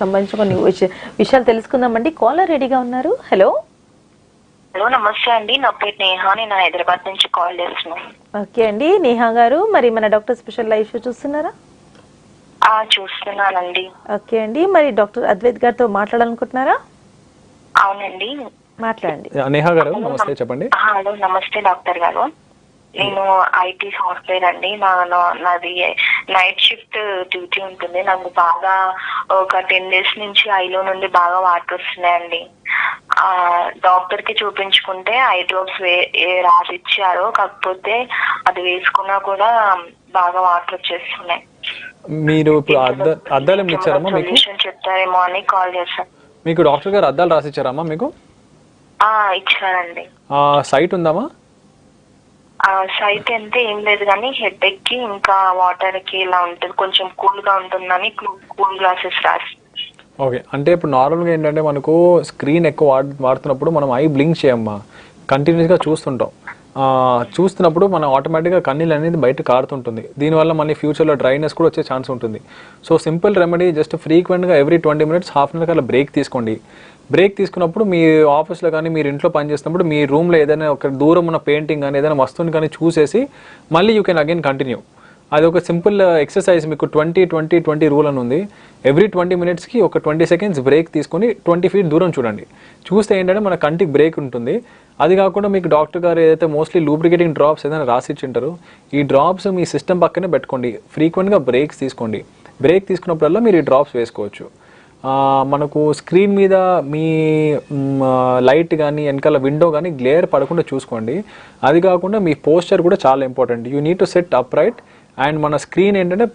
సంబంధించిన కొన్ని విషయాలు తెలుసుకుందామండి. కాలర్ రెడీగా ఉన్నారు. హలో హలో, నమస్తే అండి. నా పేరు నేహ. నేను హైదరాబాద్ నుంచి కాల్ చేస్తున్నాను. ఓకే అండి, నేహా గారు, మరి మన డాక్టర్ స్పెషల్ లైవ్ షో చూస్తున్నారా? చూస్తున్నానండి. ఓకే అండి, మరి డాక్టర్ అద్వైత్ గారితో మాట్లాడాలనుకుంటున్నారా? అవునండి, మాట్లాడండి. నేహా గారు నమస్తే, చెప్పండి. హలో, నమస్తే డాక్టర్ గారు. నేను ఐటీ సాఫ్ట్వేర్ అండి. నాది నైట్ షిఫ్ట్ డ్యూటీ ఉంటుంది. నాకు బాగా ఒక 10 days నుంచి ఐలో నుండి బాగా వాటర్ వస్తున్నాయండి. డాక్టర్ కి చూపించుకుంటే ఐ డ్రాప్స్ రాసి ఇచ్చారు. కాకపోతే అది వేసుకున్నా కూడా బాగా వాటర్ వచ్చేస్తున్నాయి. మీరు ఇప్పుడు అద్దాలు ఇచ్చారమ్మా మీకు? చెప్తారేమో అని కాల్ చేశాను. మీకు డాక్టర్ గారు అద్దాలు రాసి ఇచ్చారమ్మా మీకు? ఇచ్చారండి. సైట్ ఉందామా? సైట్ అంటే ఏం లేదు కానీ హెడ్ ఎక్ కి ఇంకా వాటర్ కి ఇలా ఉంటుంది, కొంచెం కూల్ గా ఉంటుందని కూల్ గ్లాసెస్ రాసి. ఓకే, అంటే ఇప్పుడు నార్మల్గా ఏంటంటే మనకు స్క్రీన్ ఎక్కువ వాడుతున్నప్పుడు మనం ఐ బ్లింక్ చేయమ్మా, కంటిన్యూస్గా చూస్తుంటాం. చూస్తున్నప్పుడు మనం ఆటోమేటిక్గా కన్నీళ్ళు అనేది బయట కారుతుంటుంది. దీనివల్ల మళ్ళీ ఫ్యూచర్లో డ్రైనెస్ కూడా వచ్చే ఛాన్స్ ఉంటుంది. సో సింపుల్ రెమెడీ, జస్ట్ ఫ్రీక్వెంట్గా every 20 minutes half an hour అలా బ్రేక్ తీసుకోండి. బ్రేక్ తీసుకున్నప్పుడు మీ ఆఫీస్లో కానీ మీరు ఇంట్లో పని చేస్తున్నప్పుడు మీ రూమ్లో ఏదైనా ఒక దూరం ఉన్న పెయింటింగ్ కానీ ఏదైనా వస్తువుని కానీ చూసేసి మళ్ళీ యూ కెన్ అగైన్ కంటిన్యూ. అది ఒక సింపుల్ ఎక్సర్సైజ్. మీకు 20-20-20 రూల్ అని ఉంది. ఎవ్రీ 20 minutesకి ఒక 20 seconds బ్రేక్ తీసుకొని 20 feet దూరం చూడండి. చూస్తే ఏంటంటే మన కంటికి బ్రేక్ ఉంటుంది. అది కాకుండా మీకు డాక్టర్ గారు ఏదైతే మోస్ట్లీ లూబ్రికేటింగ్ డ్రాప్స్ ఏదైనా రాసి ఇచ్చింటారో ఈ డ్రాప్స్ మీ సిస్టమ్ పక్కనే పెట్టుకోండి. ఫ్రీక్వెంట్గా బ్రేక్స్ తీసుకోండి. బ్రేక్ తీసుకున్నప్పుడల్లా మీరు ఈ డ్రాప్స్ వేసుకోవచ్చు. మనకు స్క్రీన్ మీద మీ లైట్ కానీ వెనకాల విండో కానీ గ్లేర్ పడకుండా చూసుకోండి. అది కాకుండా మీ పోస్చర్ కూడా చాలా important. You need to set up right. And మన స్క్రీన్ ఏంటంటే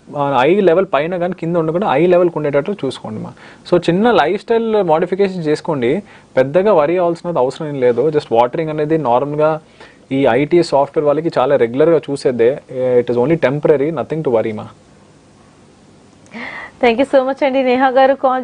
ఐ లెవెల్ పైన కానీ కింద ఉండకుండా ఐ లెవెల్కి ఉండేటట్టు చూసుకోండి మా. సో చిన్న లైఫ్ స్టైల్ మోడిఫికేషన్ చేసుకోండి. పెద్దగా వరి అవ్వాల్సినది అవసరం ఏం లేదు. జస్ట్ వాటరింగ్ అనేది నార్మల్గా ఈ ఐటీ సాఫ్ట్వేర్ వాళ్ళకి చాలా రెగ్యులర్గా చూసేదే. It is only temporary, nothing to worry మా. థ్యాంక్ యూ సో మచ్ అండి నేహా గారు కాల్